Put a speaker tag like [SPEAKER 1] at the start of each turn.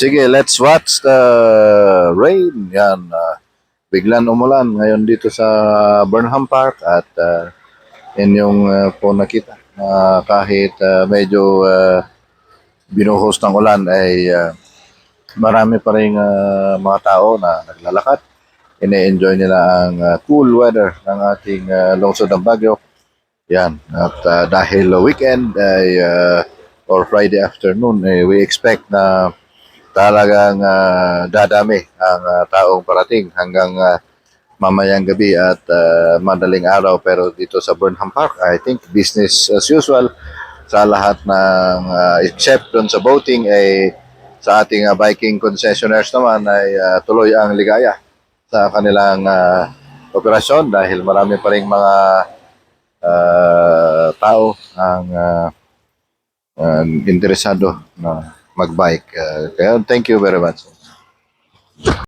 [SPEAKER 1] Sige, let's watch the rain. Yan, biglan umulan ngayon dito sa Burnham Park at inyong po nakita kahit medyo binuhos ng ulan ay marami pa rin mga tao na naglalakad. Ine-enjoy nila ang cool weather ng ating lungsod ng Baguio. Yan. At dahil weekend ay or Friday afternoon, we expect na talagang dadami ang taong parating hanggang mamayang gabi at madaling araw. Pero dito sa Burnham Park, I think business as usual sa lahat ng except dun sa boating ay sa ating biking concessionaires naman ay tuloy ang ligaya sa kanilang operasyon dahil marami pa ring mga tao ang interesado na magbike. Kaya thank you very much.